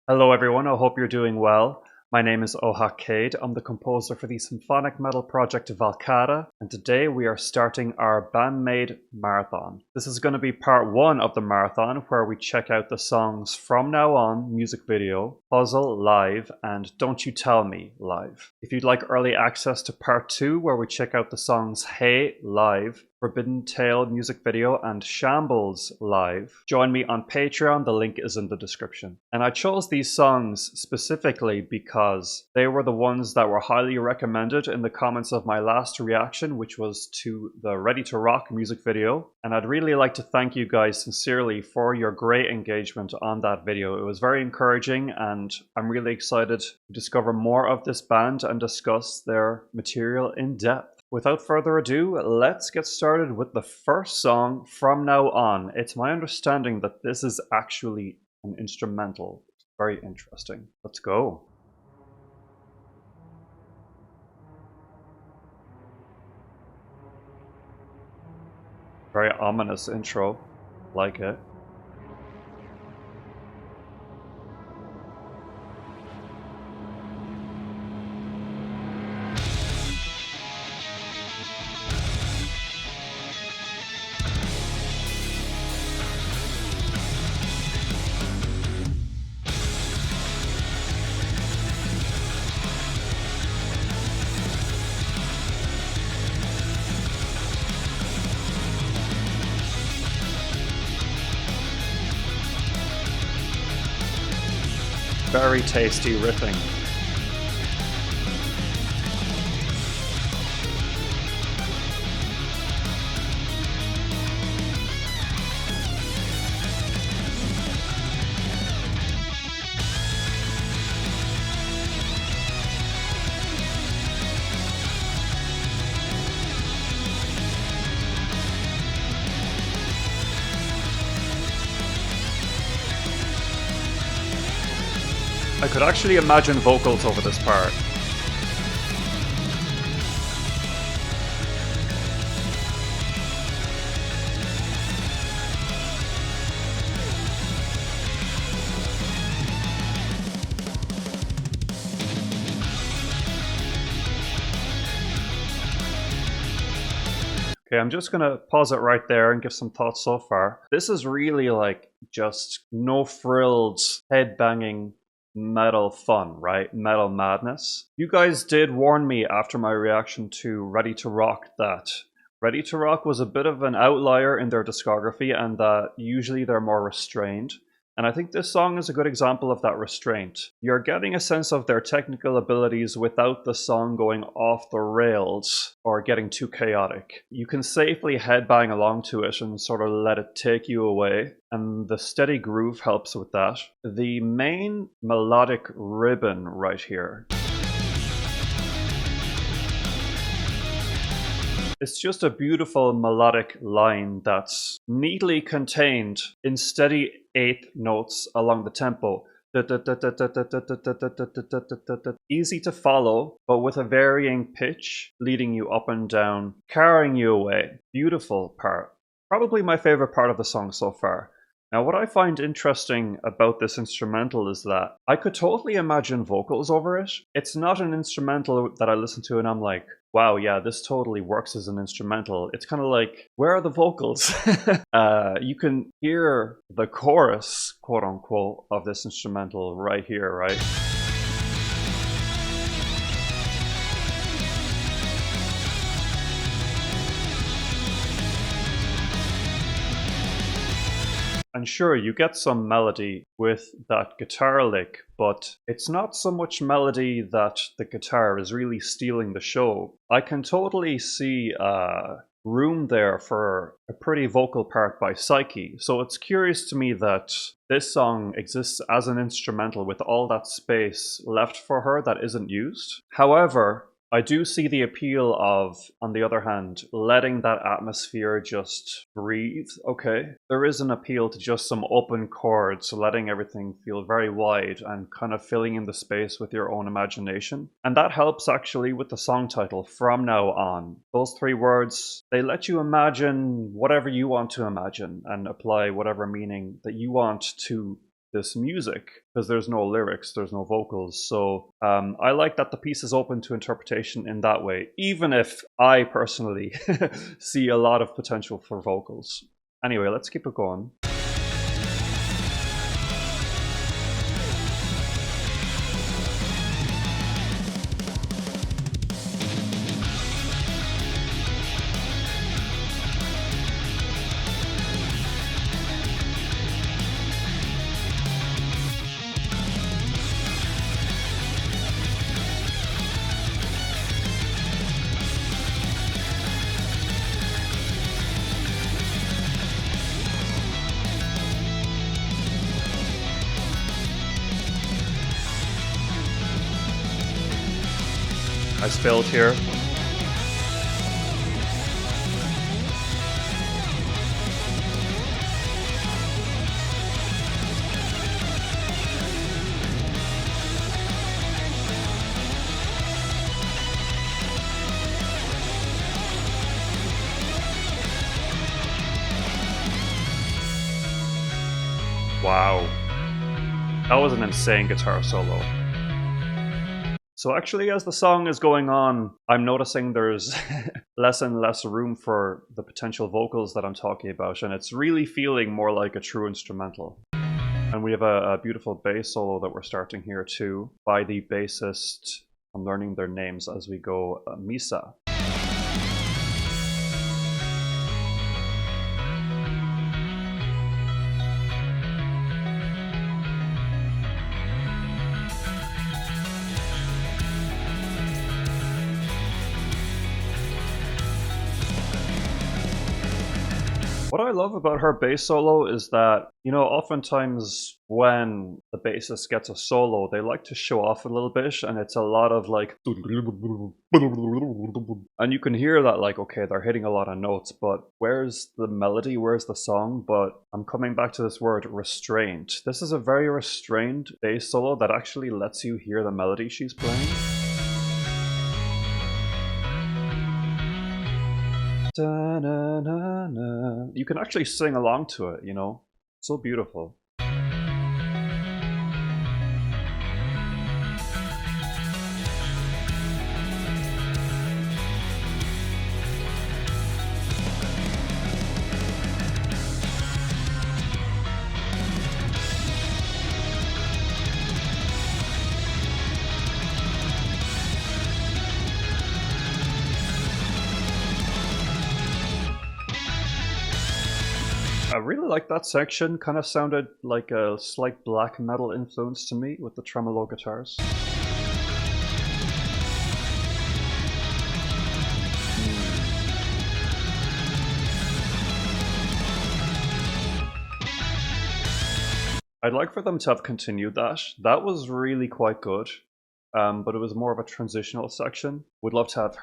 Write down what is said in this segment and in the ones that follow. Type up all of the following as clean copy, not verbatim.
Hello everyone, I hope you're doing well. My name is Oha Cade. I'm the composer for the symphonic metal project Valcata, and today we are starting our Band-Maid marathon. This is going to be part one of the marathon, where we check out the songs From Now On music video, Puzzle live, and Don't You Tell Me live. If you'd like early access to part two, where we check out the songs Hey live, Forbidden Tale music video, and Shambles live, join me on Patreon. The link is in the description. And I chose these songs specifically because they were the ones that were highly recommended in the comments of my last reaction, which was to the Ready to Rock music video. And I'd really like to thank you guys sincerely for your great engagement on that video. It was very encouraging, and I'm really excited to discover more of this band and discuss their material in depth. Without further ado, let's get started with the first song, From Now On. It's my understanding that this is actually an instrumental. Very interesting. Let's go. Very ominous intro. Like it. Very tasty riffing. I could actually imagine vocals over this part. Okay, I'm just gonna pause it right there and give some thoughts so far. This is really like just no frills, head banging metal fun, right? Metal madness. You guys did warn me after my reaction to Ready to Rock that Ready to Rock was a bit of an outlier in their discography, and that usually they're more restrained. And I think this song is a good example of that restraint. You're getting a sense of their technical abilities without the song going off the rails or getting too chaotic. You can safely headbang along to it and sort of let it take you away, and the steady groove helps with that. The main melodic ribbon right here, it's just a beautiful melodic line that's neatly contained in steady eighth notes along the tempo. Easy to follow, but with a varying pitch, leading you up and down, carrying you away. Beautiful part. Probably my favorite part of the song so far. Now, what I find interesting about this instrumental is that I could totally imagine vocals over it. It's not an instrumental that I listen to and I'm like, wow, yeah, this totally works as an instrumental. It's kind of like, where are the vocals? You can hear the chorus, quote unquote, of this instrumental right here, right? And sure, you get some melody with that guitar lick, but it's not so much melody that the guitar is really stealing the show. I can totally see room there for a pretty vocal part by Psyche. So it's curious to me that this song exists as an instrumental with all that space left for her that isn't used. However, I do see the appeal of, on the other hand, letting that atmosphere just breathe, okay? There is an appeal to just some open chords, letting everything feel very wide and kind of filling in the space with your own imagination. And that helps actually with the song title, From Now On. Those three words, they let you imagine whatever you want to imagine and apply whatever meaning that you want to this music because there's no lyrics, there's no vocals. So I like that the piece is open to interpretation in that way, even if I personally see a lot of potential for vocals. Anyway, let's keep it going. I spilled here. Wow. That was an insane guitar solo. So actually, as the song is going on, I'm noticing there's less and less room for the potential vocals that I'm talking about, and it's really feeling more like a true instrumental. And we have a beautiful bass solo that we're starting here too, by the bassist. I'm learning their names as we go, Misa. What I love about her bass solo is that, you know, oftentimes when the bassist gets a solo, they like to show off a little bit, and it's a lot of like, and you can hear that like, okay, they're hitting a lot of notes, but where's the melody, where's the song? But I'm coming back to this word, restraint. This is a very restrained bass solo that actually lets you hear the melody she's playing. Da-na-na-na. You can actually sing along to it, you know? So beautiful. I really like that section. Kind of sounded like a slight black metal influence to me with the tremolo guitars. I'd like for them to have continued that. That was really quite good, but it was more of a transitional section. Would love to have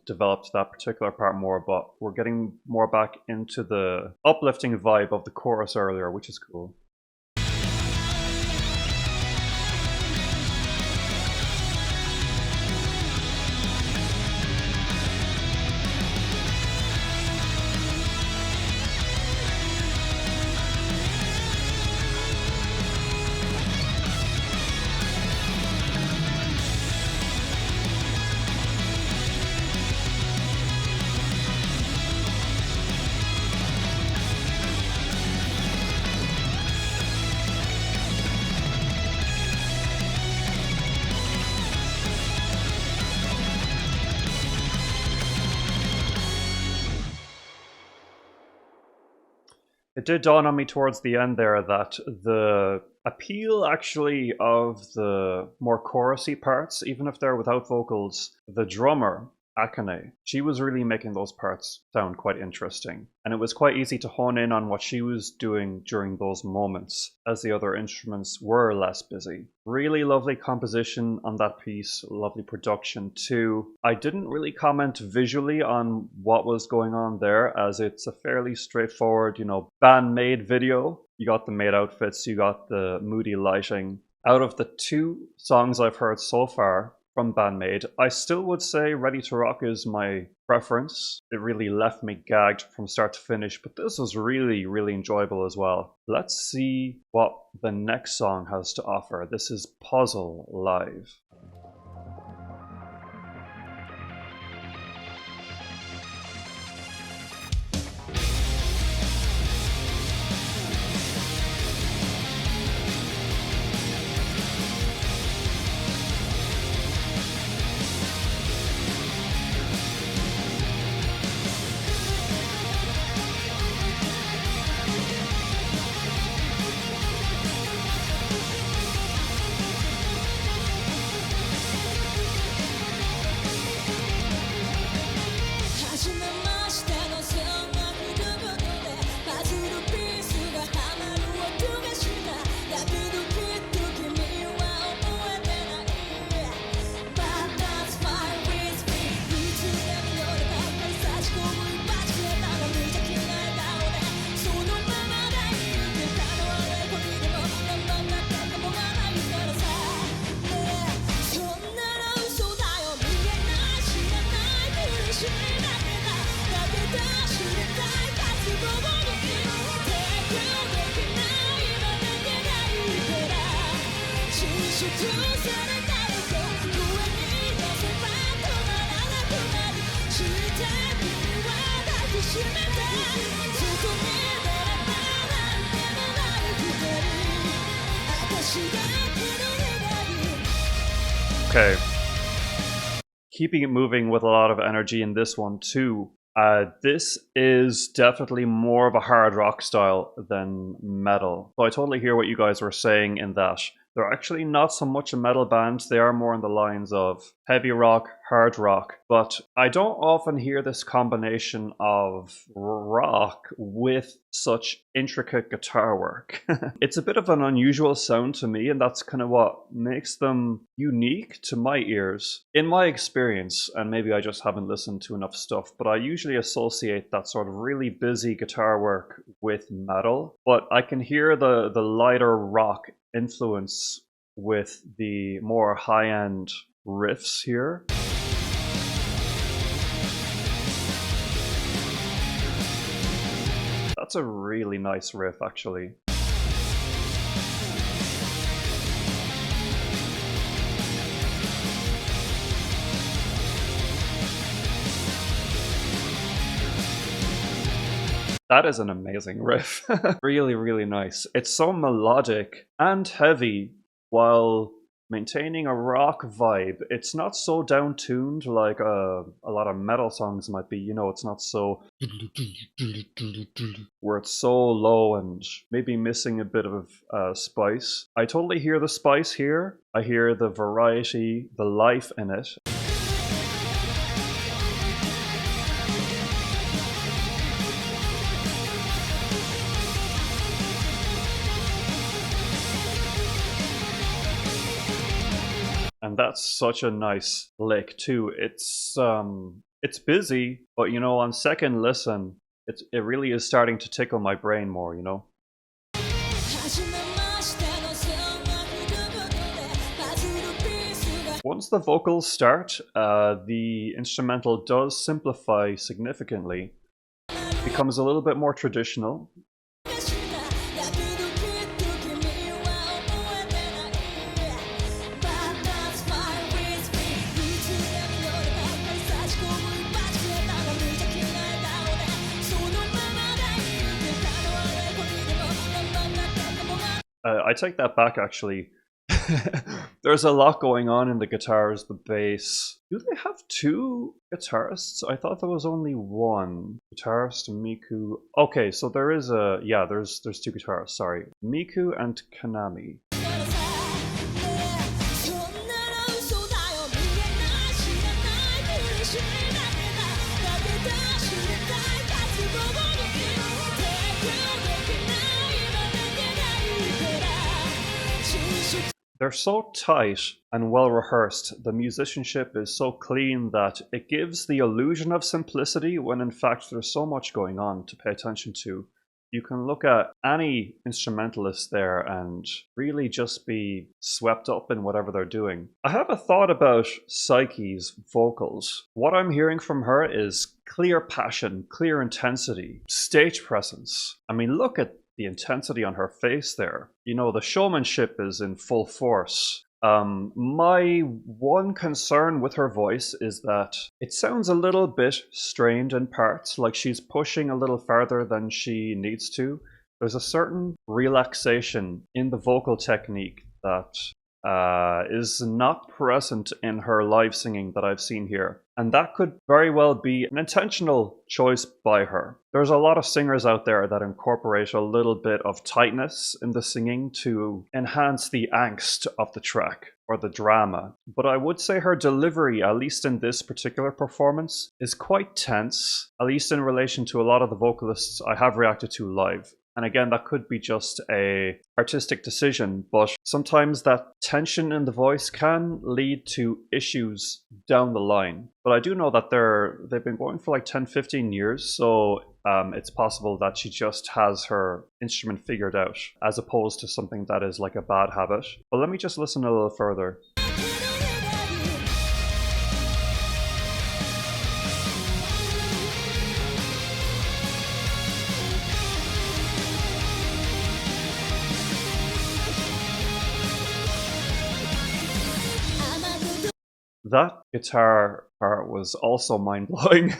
developed that particular part more, but we're getting more back into the uplifting vibe of the chorus earlier, which is cool. It did dawn on me towards the end there that the appeal actually of the more chorusy parts, even if they're without vocals, the drummer, Akane, she was really making those parts sound quite interesting. And it was quite easy to hone in on what she was doing during those moments, as the other instruments were less busy. Really lovely composition on that piece, lovely production too. I didn't really comment visually on what was going on there, as it's a fairly straightforward, you know, Band-Maid video. You got the maid outfits, you got the moody lighting. Out of the two songs I've heard so far from Band-Maid. I still would say Ready to Rock is my preference. It really left me gagged from start to finish, but this was really, really enjoyable as well. Let's see what the next song has to offer. This is Puzzle Live. Okay. Keeping it moving with a lot of energy in this one too. This is definitely more of a hard rock style than metal. So I totally hear what you guys were saying in that they're actually not so much a metal band, they are more in the lines of heavy rock, hard rock, but I don't often hear this combination of rock with such intricate guitar work. It's a bit of an unusual sound to me, and that's kind of what makes them unique to my ears. In my experience, and maybe I just haven't listened to enough stuff, but I usually associate that sort of really busy guitar work with metal, but I can hear the lighter rock influence with the more high-end riffs here. That's a really nice riff, actually. That is an amazing riff. Really, really nice. It's so melodic and heavy while maintaining a rock vibe. It's not so down-tuned like a lot of metal songs might be. You know, it's not so where it's so low and maybe missing a bit of spice. I totally hear the spice here. I hear the variety, the life in it. And that's such a nice lick too. It's busy, but you know, on second listen, it really is starting to tickle my brain more, you know. Once the vocals start, the instrumental does simplify significantly. It becomes a little bit more traditional. I take that back, actually. There's a lot going on in the guitars, the bass. Do they have two guitarists? I thought there was only one. Guitarist, Miku. Okay, so there is a... yeah, there's two guitarists, sorry. Miku and Kanami. They're so tight and well rehearsed, the musicianship is so clean that it gives the illusion of simplicity when in fact there's so much going on to pay attention to. You can look at any instrumentalist there and really just be swept up in whatever they're doing. I have a thought about Psyche's vocals. What I'm hearing from her is clear passion, clear intensity, stage presence. I mean, look at the intensity on her face there. You know, the showmanship is in full force. My one concern with her voice is that it sounds a little bit strained in parts, like she's pushing a little farther than she needs to. There's a certain relaxation in the vocal technique that is not present in her live singing that I've seen here. And that could very well be an intentional choice by her. There's a lot of singers out there that incorporate a little bit of tightness in the singing to enhance the angst of the track or the drama. But I would say her delivery, at least in this particular performance, is quite tense, at least in relation to a lot of the vocalists I have reacted to live. And again, that could be just a artistic decision, but sometimes that tension in the voice can lead to issues down the line. But I do know that they've been going for like 10-15 years, so it's possible that she just has her instrument figured out, as opposed to something that is like a bad habit. But let me just listen a little further. That guitar part was also mind-blowing.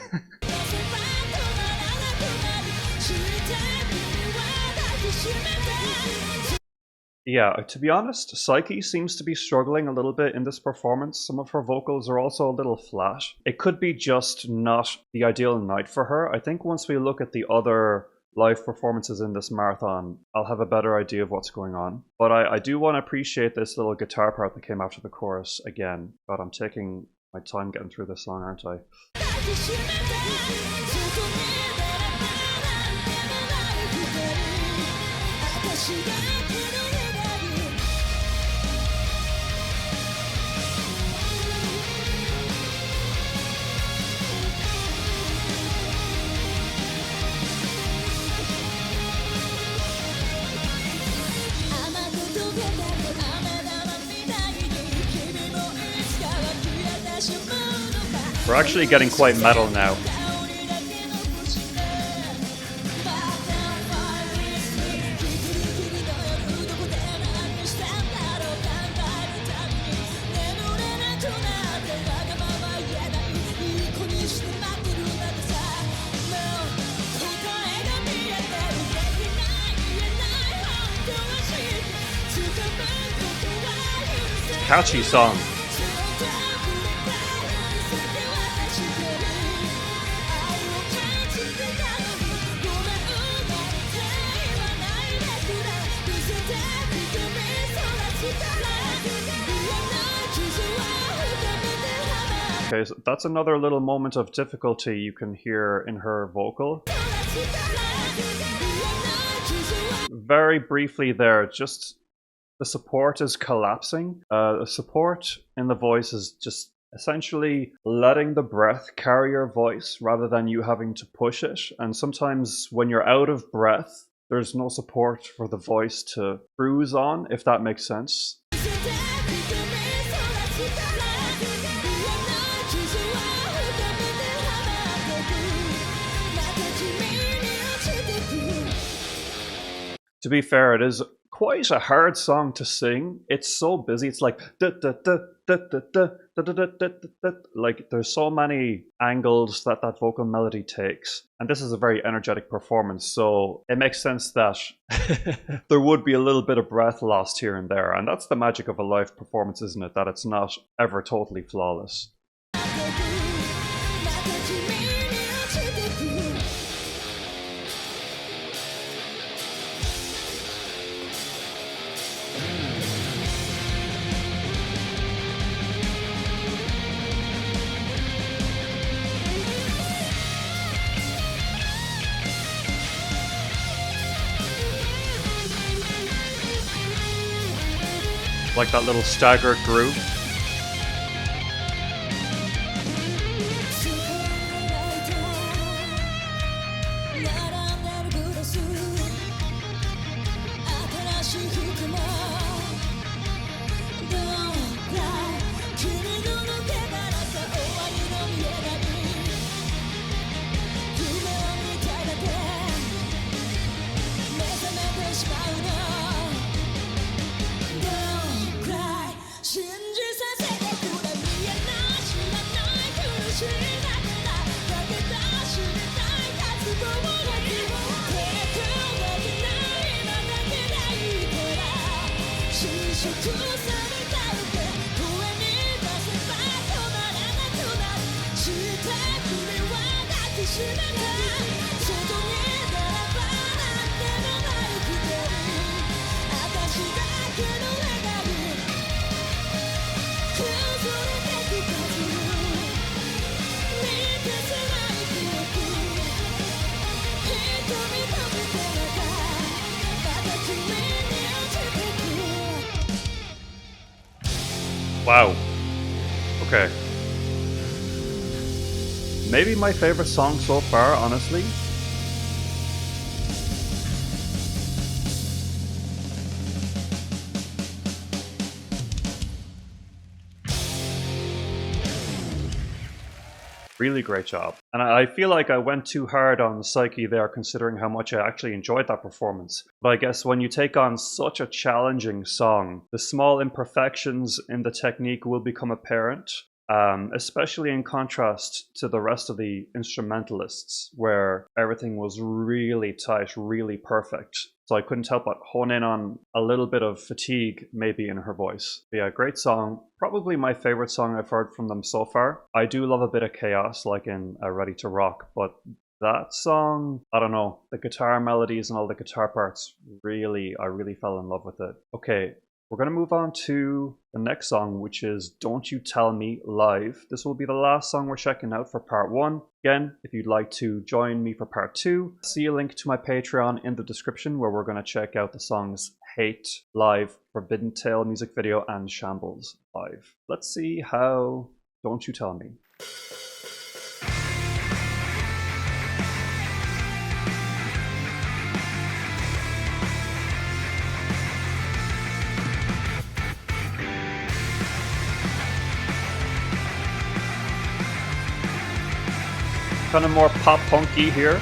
Yeah, to be honest, Psyche seems to be struggling a little bit in this performance. Some of her vocals are also a little flat. It could be just not the ideal night for her. I think once we look at the other live performances in this marathon, I'll have a better idea of what's going on. But I do want to appreciate this little guitar part that came after the chorus again. But I'm taking my time getting through this song, aren't I? We're actually getting quite metal now. Catchy song. Okay, so that's another little moment of difficulty you can hear in her vocal. Very briefly there, just the support is collapsing. The support in the voice is just essentially letting the breath carry your voice rather than you having to push it. And sometimes when you're out of breath, there's no support for the voice to cruise on, if that makes sense. To be fair, it is quite a hard song to sing. It's so busy. It's like like there's so many angles that vocal melody takes, and this is a very energetic performance, so it makes sense that there would be a little bit of breath lost here and there, and that's the magic of a live performance, isn't it? That it's not ever totally flawless. Like that little staggered groove. Wow. Okay. Maybe my favorite song so far, honestly. Really great job. And I feel like I went too hard on Psyche there, considering how much I actually enjoyed that performance. But I guess when you take on such a challenging song, the small imperfections in the technique will become apparent, especially in contrast to the rest of the instrumentalists, where everything was really tight, really perfect. So I couldn't help but hone in on a little bit of fatigue maybe in her voice. But yeah, great song. Probably my favorite song I've heard from them so far. I do love a bit of chaos like in Ready to Rock, but that song, I don't know, the guitar melodies and all the guitar parts, I really fell in love with it. Okay, we're going to move on to the next song, which is Don't You Tell Me Live. This will be the last song we're checking out for part 1. Again, if you'd like to join me for part 2, see a link to my Patreon in the description where we're going to check out the songs Hate Live, Forbidden Tale music video, and Shambles live. Let's see how Don't You Tell Me. Kind of more pop punky here.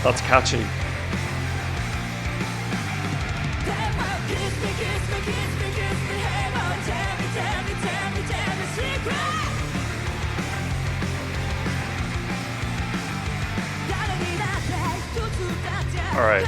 That's catchy. All right.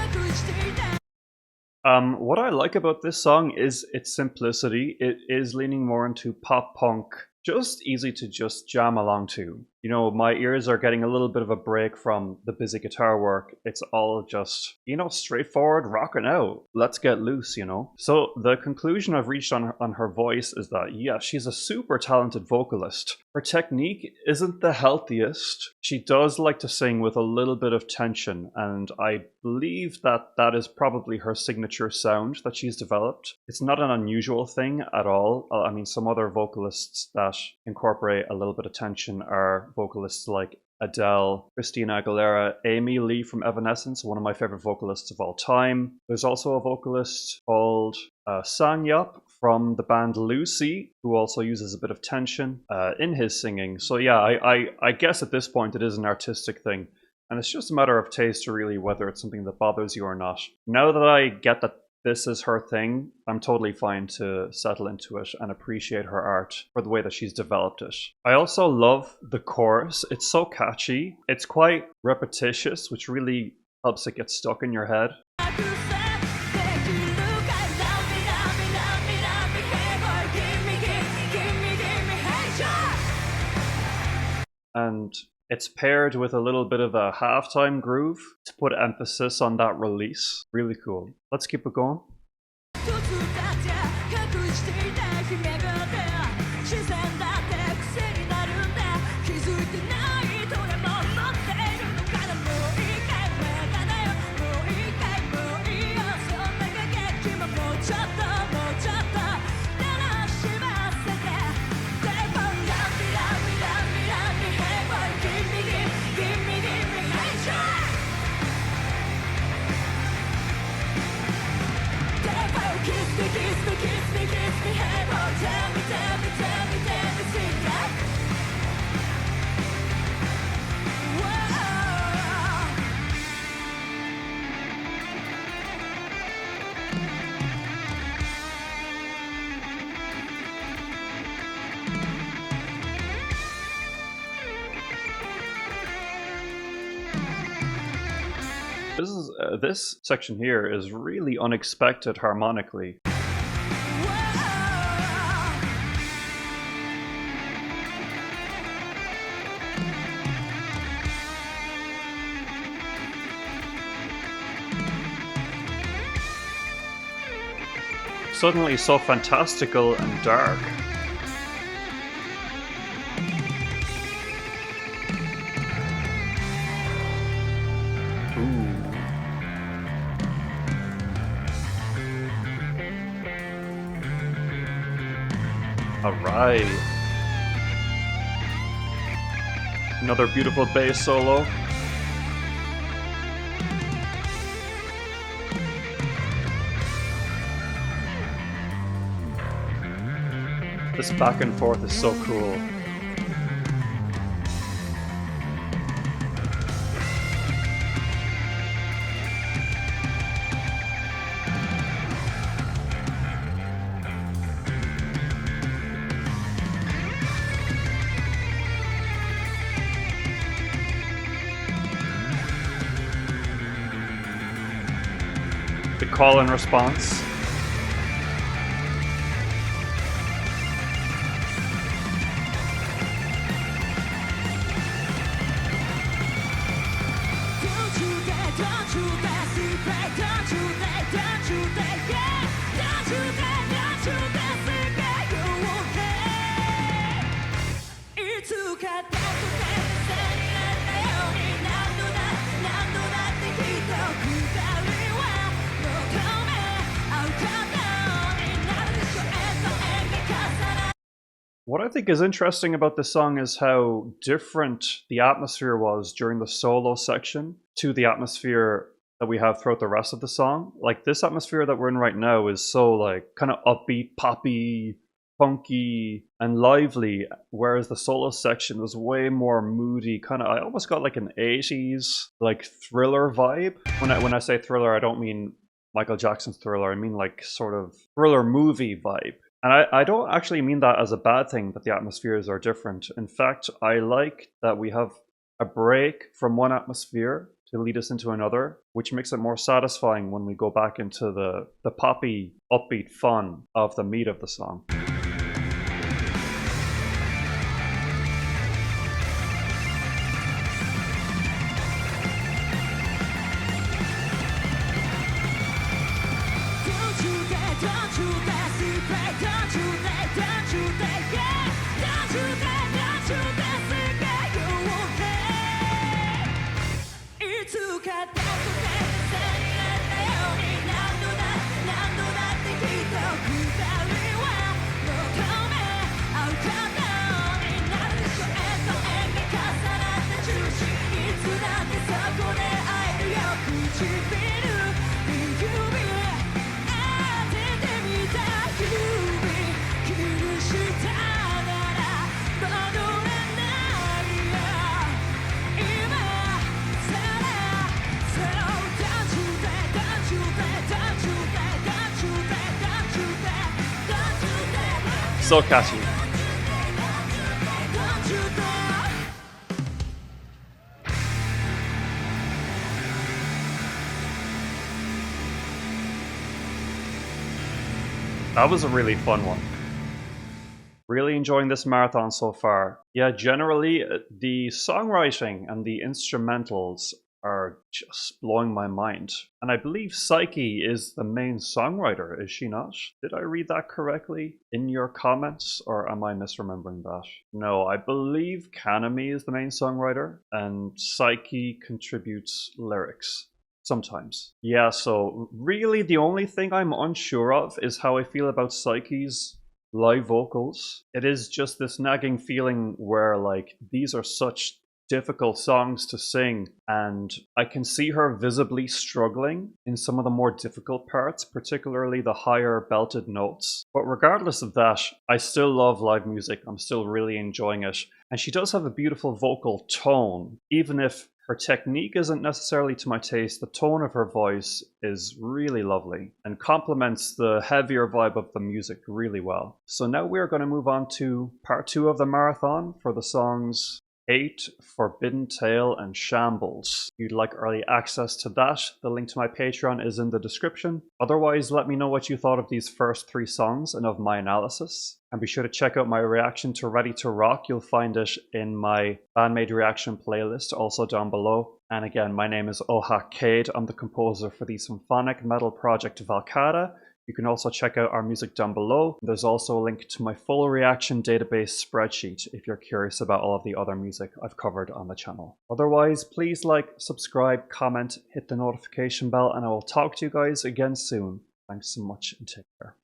What I like about this song is its simplicity. It is leaning more into pop punk, just easy to just jam along to. You know, my ears are getting a little bit of a break from the busy guitar work. It's all just, you know, straightforward rocking out. Let's get loose, you know. So the conclusion I've reached on her voice is that, yeah, she's a super talented vocalist. Her technique isn't the healthiest. She does like to sing with a little bit of tension, and I believe that that is probably her signature sound that she's developed. It's not an unusual thing at all. I mean, some other vocalists that incorporate a little bit of tension are vocalists like Adele, Christina Aguilera, Amy Lee from Evanescence, one of my favorite vocalists of all time. There's also a vocalist called Sang-yup from the band Lucy, who also uses a bit of tension in his singing. So yeah, I guess at this point it is an artistic thing. And it's just a matter of taste, really, whether it's something that bothers you or not. Now that I get that this is her thing, I'm totally fine to settle into it and appreciate her art for the way that she's developed it. I also love the chorus. It's so catchy. It's quite repetitious, which really helps it get stuck in your head. And it's paired with a little bit of a halftime groove to put emphasis on that release. Really cool. Let's keep it going. This section here is really unexpected harmonically. Suddenly so fantastical and dark. Ooh. Alright. Another beautiful bass solo. This back and forth is so cool. The call and response. What I think is interesting about this song is how different the atmosphere was during the solo section to the atmosphere that we have throughout the rest of the song. Like, this atmosphere that we're in right now is so like kind of upbeat, poppy, funky, and lively, whereas the solo section was way more moody, kind of, I almost got like an 80s like thriller vibe. When I say thriller, I don't mean Michael Jackson's Thriller, I mean like sort of thriller movie vibe. And I don't actually mean that as a bad thing, that the atmospheres are different. In fact, I like that we have a break from one atmosphere to lead us into another, which makes it more satisfying when we go back into the poppy, upbeat fun of the meat of the song. So catchy. That was a really fun one. Really enjoying this marathon so far. Yeah, generally the songwriting and the instrumentals are just blowing my mind. And I believe Psyche is the main songwriter, is she not? Did I read that correctly in your comments, or am I misremembering that? No, I believe Kanami is the main songwriter, and Psyche contributes lyrics. Sometimes. Yeah, so really the only thing I'm unsure of is how I feel about Psyche's live vocals. It is just this nagging feeling where like these are such difficult songs to sing, and I can see her visibly struggling in some of the more difficult parts, particularly the higher belted notes. But regardless of that, I still love live music. I'm still really enjoying it. And she does have a beautiful vocal tone, even if her technique isn't necessarily to my taste. The tone of her voice is really lovely and complements the heavier vibe of the music really well. So now we're going to move on to part 2 of the marathon for the songs 8 Forbidden Tale and Shambles. If you'd like early access to that, the link to my Patreon is in the description. Otherwise, let me know what you thought of these first 3 songs and of my analysis. And be sure to check out my reaction to Ready to Rock. You'll find it in my Band-Maid reaction playlist, also down below. And again, my name is Ohak Cade. I'm the composer for the symphonic metal project Valkata. You can also check out our music down below. There's also a link to my full reaction database spreadsheet if you're curious about all of the other music I've covered on the channel. Otherwise, please like, subscribe, comment, hit the notification bell, and I will talk to you guys again soon. Thanks so much and take care.